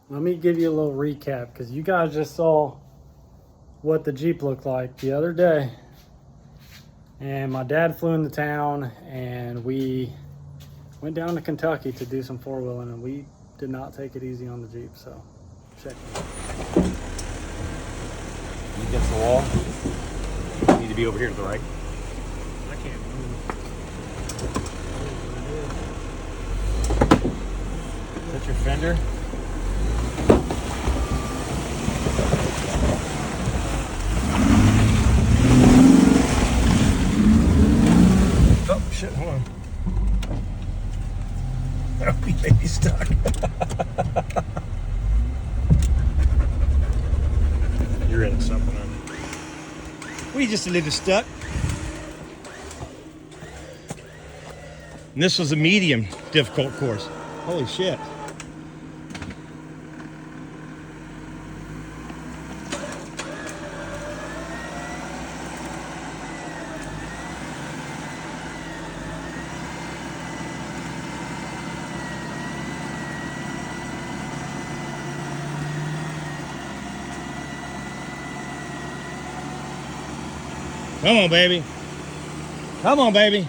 let me give you a little recap because you guys just saw what the Jeep looked like the other day. And my dad flew into town and we went down to Kentucky to do some four-wheeling, and we did not take it easy on the Jeep, so check it out. Against the wall. You need to be over here to the right. I can't move. That's your fender. Oh shit, hold on. Oh, we may be stuck. You're in something, huh? We just a little stuck. And this was a medium difficult course. Holy shit. Come on, baby. Come on, baby.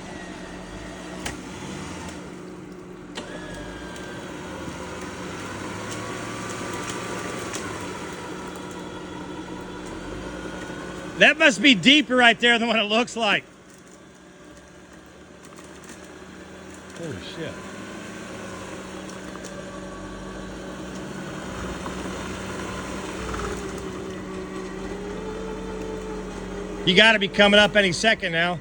That must be deeper right there than what it looks like. Holy shit. You got to be coming up any second now.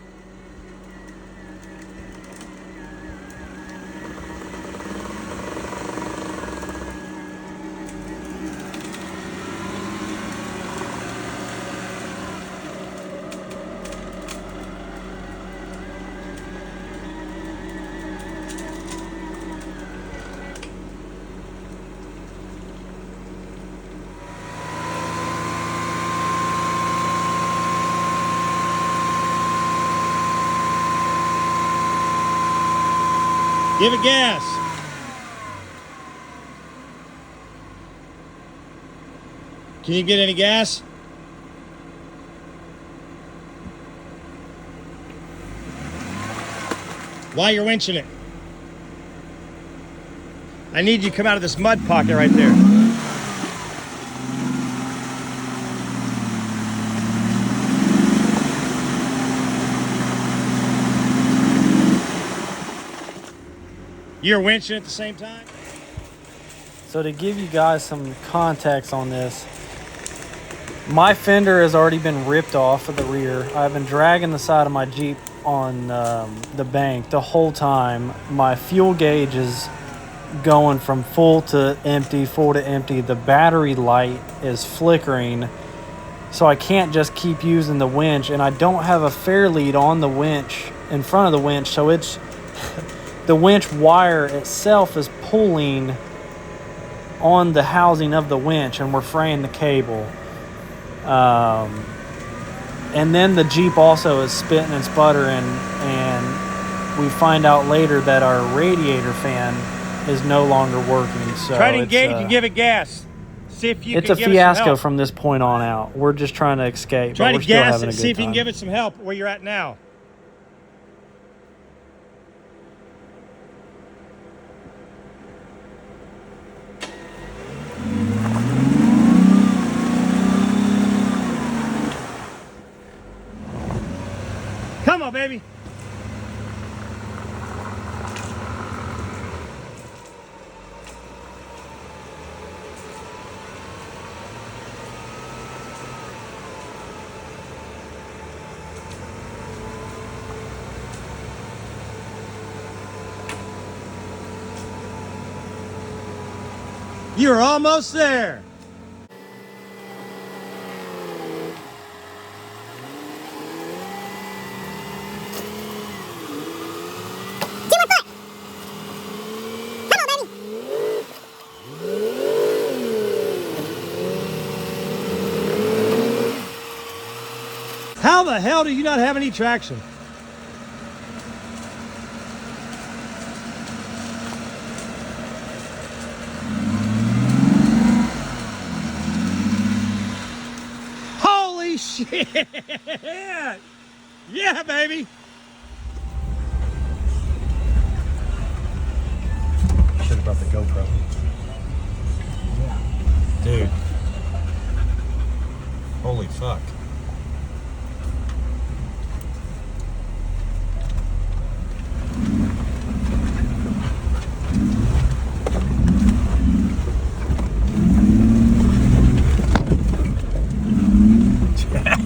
Give it gas. Can you get any gas? While you're winching it. I need you to come out of this mud pocket right there. You're winching at the same time? So to give you guys some context on this, my fender has already been ripped off of the rear. I've been dragging the side of my Jeep on the bank the whole time. My fuel gauge is going from full to empty, full to empty. The battery light is flickering, so I can't just keep using the winch, and I don't have a fair lead on the winch, in front of the winch, so it's the winch wire itself is pulling on the housing of the winch, and we're fraying the cable. And then the Jeep also is spitting and sputtering, and we find out later that our radiator fan is no longer working. So try to engage and give it gas. See if you it's can a give fiasco it some help. from this point on out. We're just trying to escape. Try but to we're still gas having it. a See good if you can time. give it some help where you're at now. Come on, baby. You're almost there. How the hell do you not have any traction? Yeah! Yeah, baby! Should have brought the GoPro. Yeah. Dude. Holy fuck.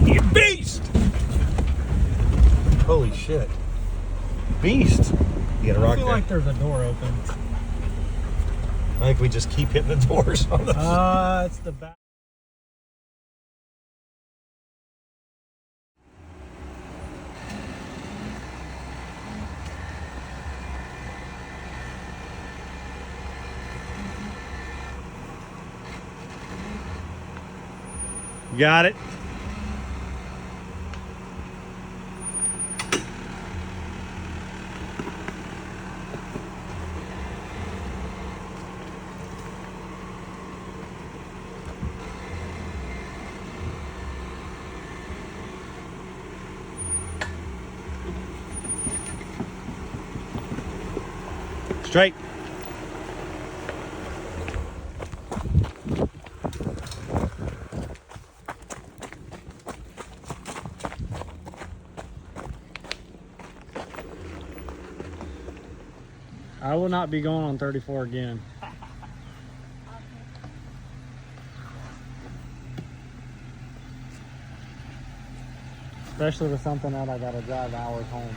You beast! Holy shit. Beast. You gotta rock I feel that. like there's a door open. I think we just keep hitting the doors on this. It's the back. Got it. Straight. I will not be going on 34 again. Especially with something that I gotta drive hours home.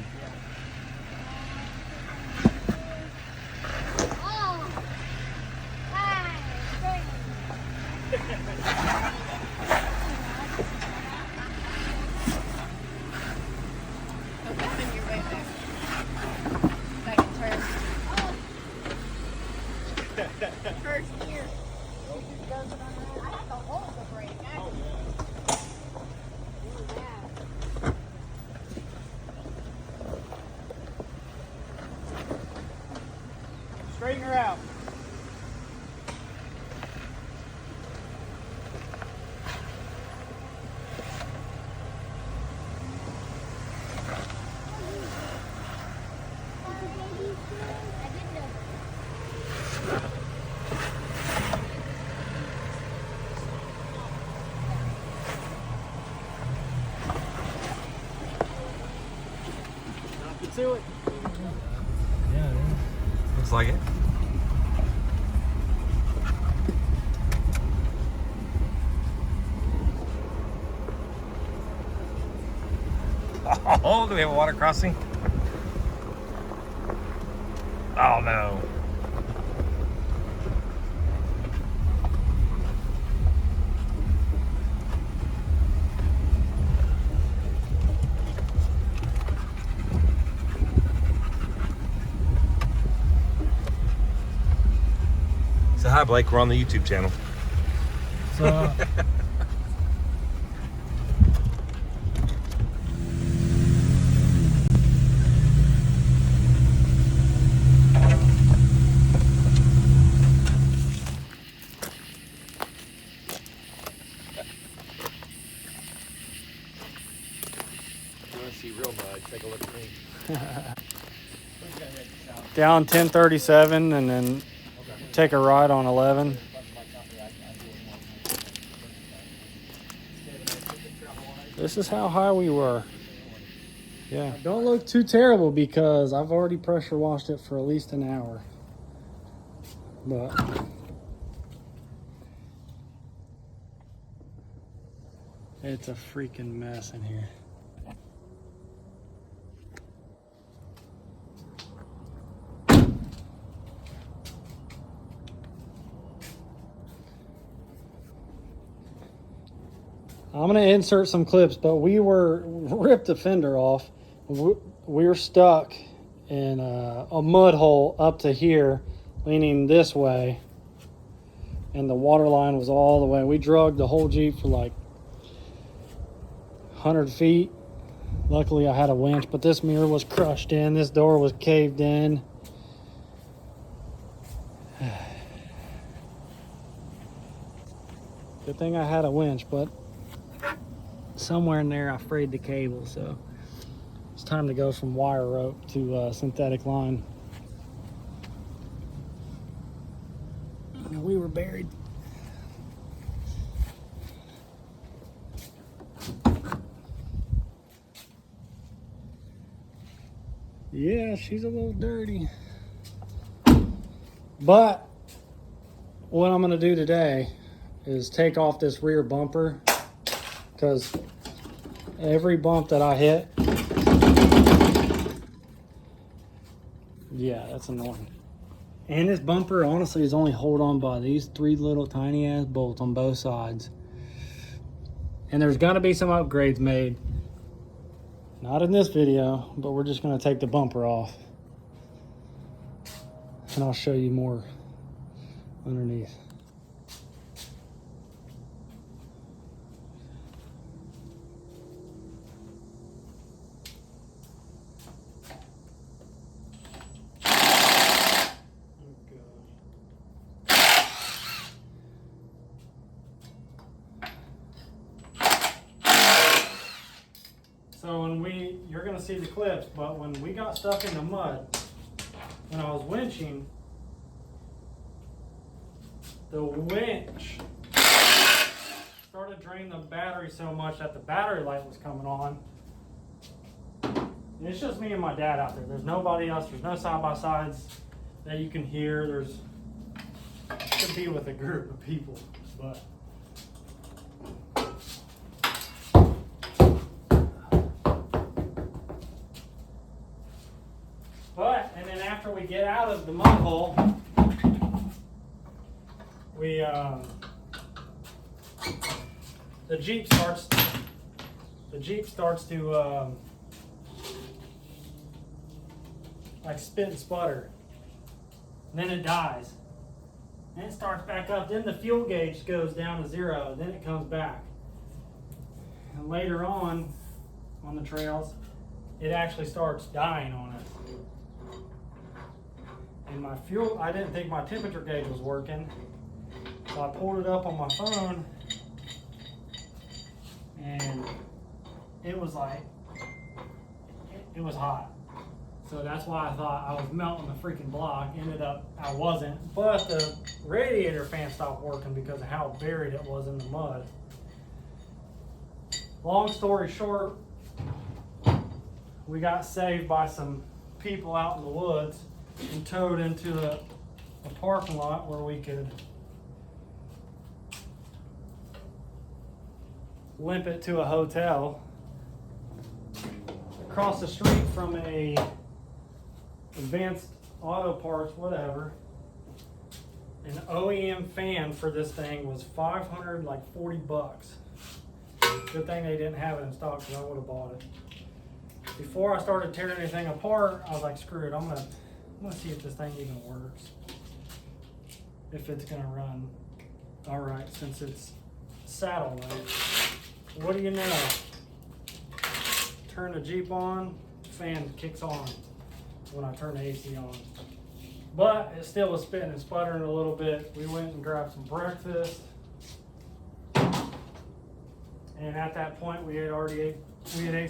First gear. I have to hold the brake. Straighten her out. To it. Yeah, looks like it. Oh, do we have a water crossing? Oh no. So hi Blake, we're on the YouTube channel. So You want to see real mud, take a look at me. down 1037 and then take a right on 11. This is how high we were. Yeah. Don't look too terrible because I've already pressure washed it for at least an hour. But it's a freaking mess in here. I'm gonna insert some clips, but we ripped the fender off. We were stuck in a mud hole up to here, leaning this way, and the water line was all the way. We dragged the whole Jeep for like 100 feet. Luckily I had a winch, but this mirror was crushed in, this door was caved in. Good thing I had a winch, but somewhere in there I frayed the cable, so it's time to go from wire rope to synthetic line. And we were buried. Yeah, she's a little dirty. But what I'm gonna do today is take off this rear bumper, because every bump that I hit, yeah, that's annoying. And this bumper honestly is only held on by these 3 little tiny ass bolts on both sides. And there's gotta be some upgrades made. Not in this video, but we're just gonna take the bumper off. And I'll show you more underneath. So you're gonna see the clips, but when we got stuck in the mud, when I was winching, the winch started draining the battery so much that the battery light was coming on. And it's just me and my dad out there. There's nobody else. There's no side-by-sides that you can hear. Should be with a group of people, but. And then after we get out of the mud hole, the Jeep starts to like spit and sputter, and then it dies. Then it starts back up. Then the fuel gauge goes down to 0. Then it comes back. And later on the trails, it actually starts dying on us. And my fuel, I didn't think my temperature gauge was working. So I pulled it up on my phone, and it was like, it was hot. So that's why I thought I was melting the freaking block. Ended up, I wasn't. But the radiator fan stopped working because of how buried it was in the mud. Long story short, we got saved by some people out in the woods and towed into a parking lot where we could limp it to a hotel across the street from a Advanced Auto Parts, whatever. An OEM fan for this thing was $540. Good thing they didn't have it in stock, because I would have bought it. Before I started tearing anything apart, I was like, screw it, I'm gonna see if this thing even works. If it's gonna run. Alright, since it's saddle light. What do you know? Turn the Jeep on, fan kicks on when I turn the AC on. But it still was spitting and sputtering a little bit. We went and grabbed some breakfast. And at that point we had ate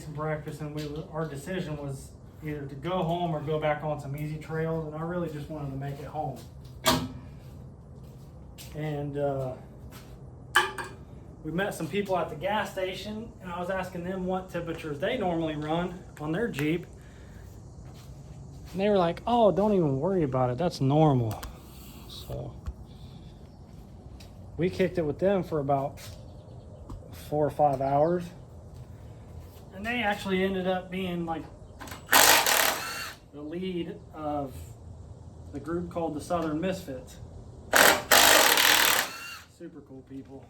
some breakfast, and our decision was either to go home or go back on some easy trails, and I really just wanted to make it home. And we met some people at the gas station, and I was asking them what temperatures they normally run on their Jeep. And they were like, oh, don't even worry about it, that's normal. So we kicked it with them for about 4 or 5 hours. And they actually ended up being like the lead of the group called the Southern Misfits. Super cool people.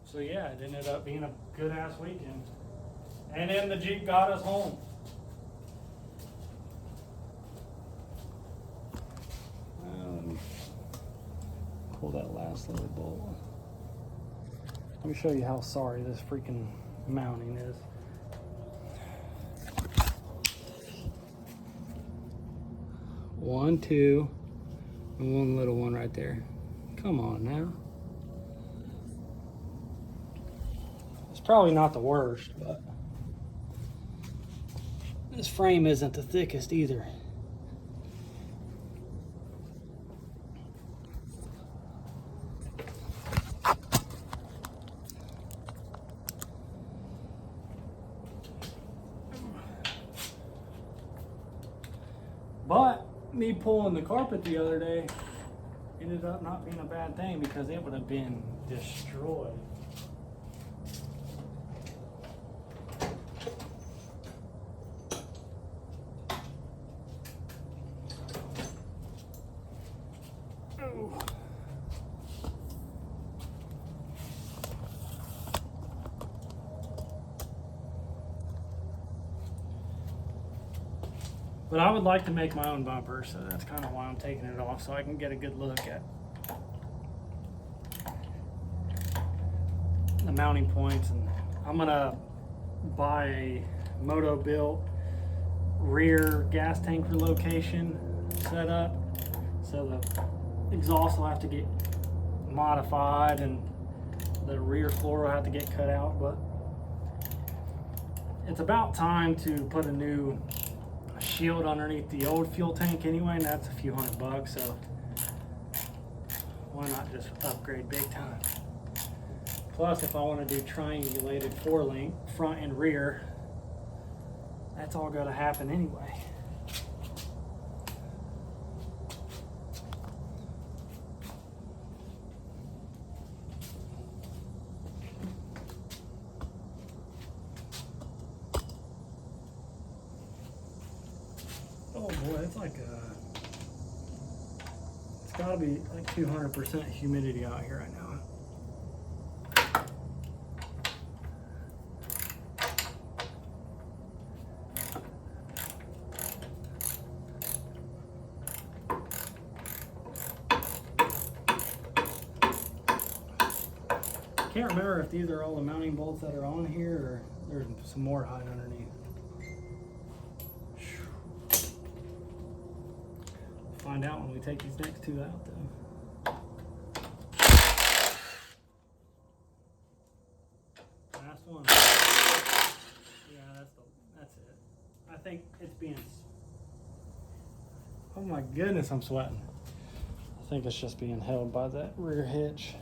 So yeah, it ended up being a good ass weekend. And then the Jeep got us home. Pull that last little bolt. Let me show you how sorry this freaking mounting is. One, two, and one little one right there. Come on now. probably not the worst, but this frame isn't the thickest either. But me pulling the carpet the other day ended up not being a bad thing because it would have been destroyed. Ooh. But I would like to make my own bumper, so that's kind of why I'm taking it off, so I can get a good look at the mounting points. And I'm gonna buy a moto-built rear gas tank relocation setup, so the exhaust will have to get modified and the rear floor will have to get cut out. But it's about time to put a new shield underneath the old fuel tank anyway, and that's a few $100, so why not just upgrade big time? Plus, if I want to do triangulated 4-link front and rear, that's all going to happen anyway. Oh boy, it's like it's gotta be like 200% humidity out here right now. I can't remember if these are all the mounting bolts that are on here or there's some more hiding underneath. Find out when we take these next two out though. Last one. Yeah, that's it. I think it's being, oh my goodness, I'm sweating. I think it's just being held by that rear hitch.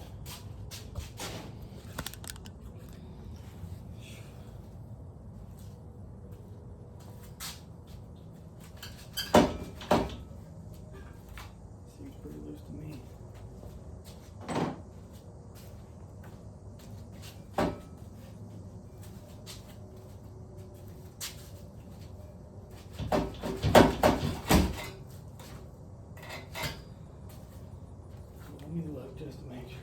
Pretty loose to me. Let me look just to make sure.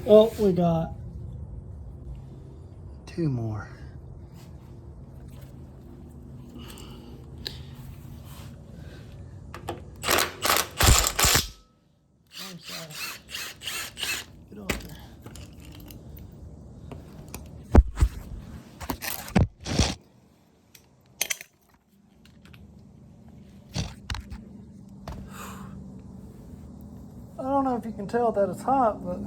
Oh, we got two more. I'm sorry. Get off there. I don't know if you can tell that it's hot, but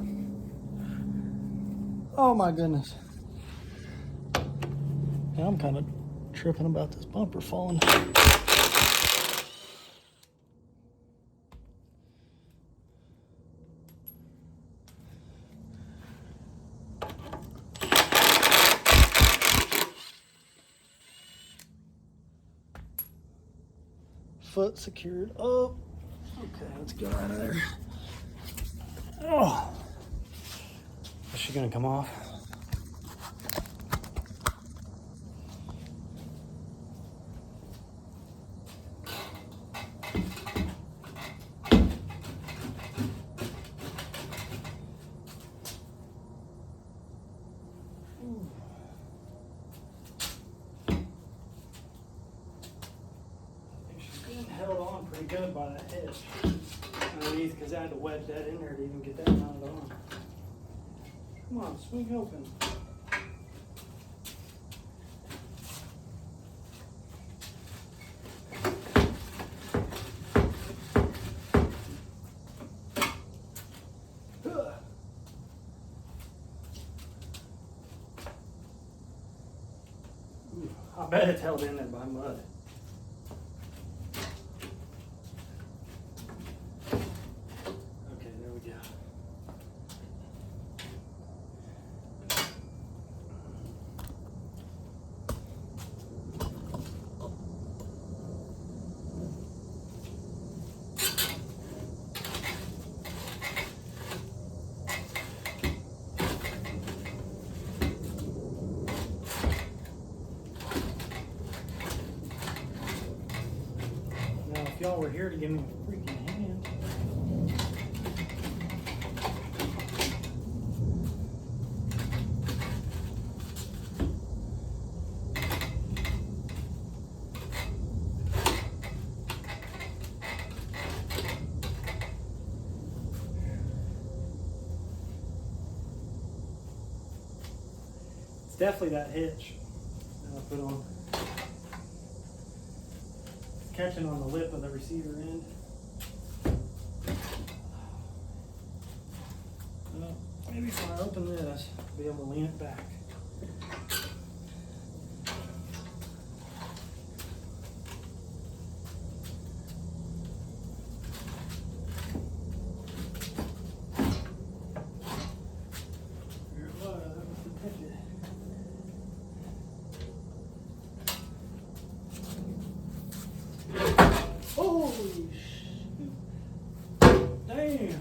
oh my goodness. Yeah, I'm kind of tripping about this bumper falling. Foot secured up. Okay, let's get out of there. Oh, is she gonna come off? Held on pretty good by that hitch underneath because I had to wedge that in there to even get that mounted on. Come on, swing open. I bet it's held in there by mud. Okay, there we go. Now, if y'all were here to give me a freaking hand. It's definitely that hitch that I put on. It's catching on the lip of the receiver end. Well, maybe if I open this, I'll be able to lean it back. There it was, that was the ticket. Holy shit. Damn.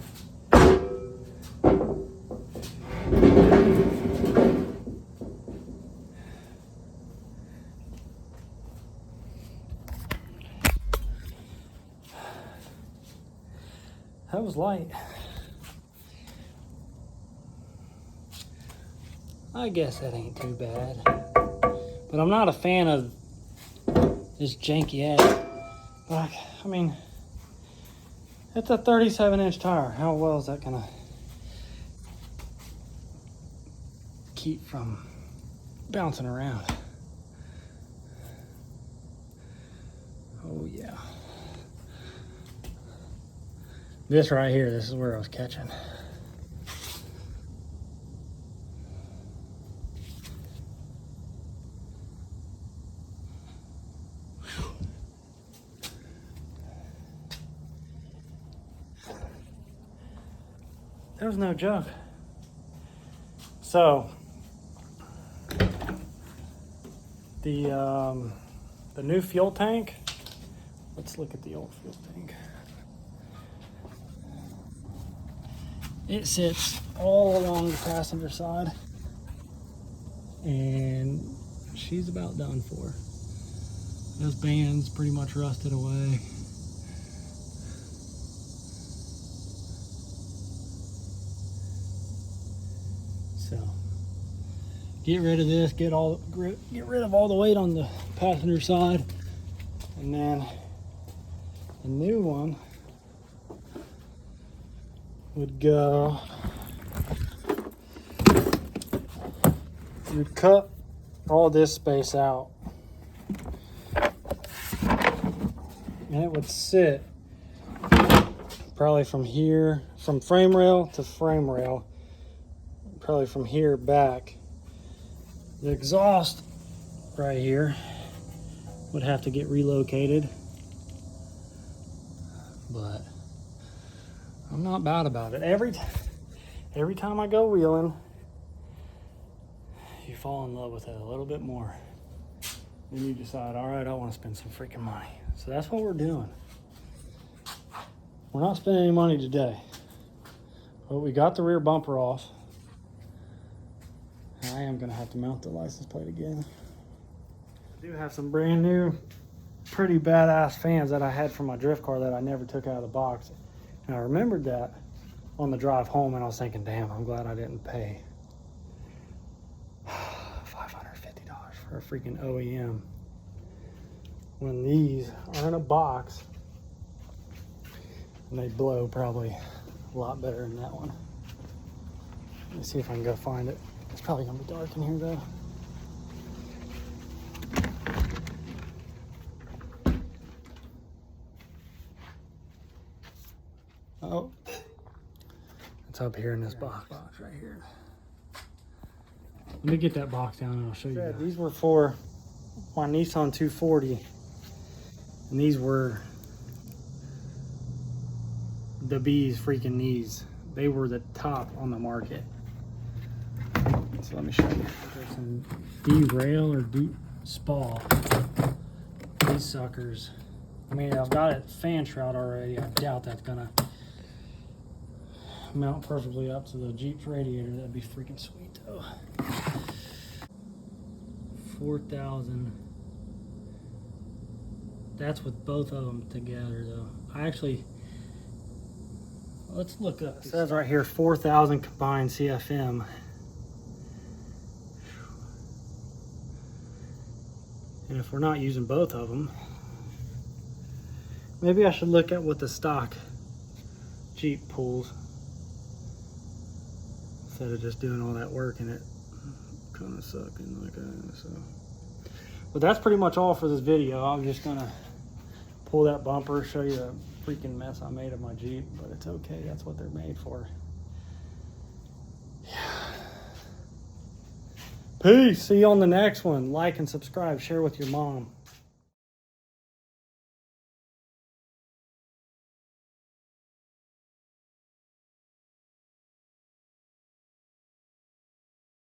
That was light. I guess that ain't too bad. But I'm not a fan of this janky ass. Like, I mean, it's a 37-inch tire. How well is that gonna keep from bouncing around? Oh yeah. This right here, this is where I was catching. That was no joke. So the new fuel tank. Let's look at the old fuel tank. It sits all along the passenger side, and she's about done for. Those bands pretty much rusted away. So get rid of this, get rid of all the weight on the passenger side, and then the new one would go. You'd cut all this space out, and it would sit probably from here, from frame rail to frame rail, probably from here back. The exhaust right here would have to get relocated, but I'm not bad about it. Every time I go wheeling, you fall in love with it a little bit more. Then you decide, all right, I want to spend some freaking money. So that's what we're doing. We're not spending any money today, but we got the rear bumper off. I am going to have to mount the license plate again. I do have some brand new, pretty badass fans that I had from my drift car that I never took out of the box. And I remembered that on the drive home, and I was thinking, damn, I'm glad I didn't pay $550 for a freaking OEM when these are in a box and they blow probably a lot better than that one. Let me see if I can go find it. It's probably gonna be dark in here though. Oh, it's up here in this box right here. Let me get that box down and I'll show you. These were for my Nissan 240, and these were the bee's freaking knees. They were the top on the market. So let me show you. There's some derail or spa. These suckers. I mean, I've got it fan shroud already. I doubt that's gonna mount perfectly up to the Jeep's radiator. That'd be freaking sweet though. 4,000. That's with both of them together though. I actually, let's look up. It says right here 4,000 combined CFM. And if we're not using both of them, maybe I should look at what the stock Jeep pulls instead of just doing all that work in it. Kind of sucking like that. So, but that's pretty much all for this video. I'm just gonna pull that bumper, show you the freaking mess I made of my Jeep, but it's okay. That's what they're made for. Peace. See you on the next one. Like and subscribe. Share with your mom.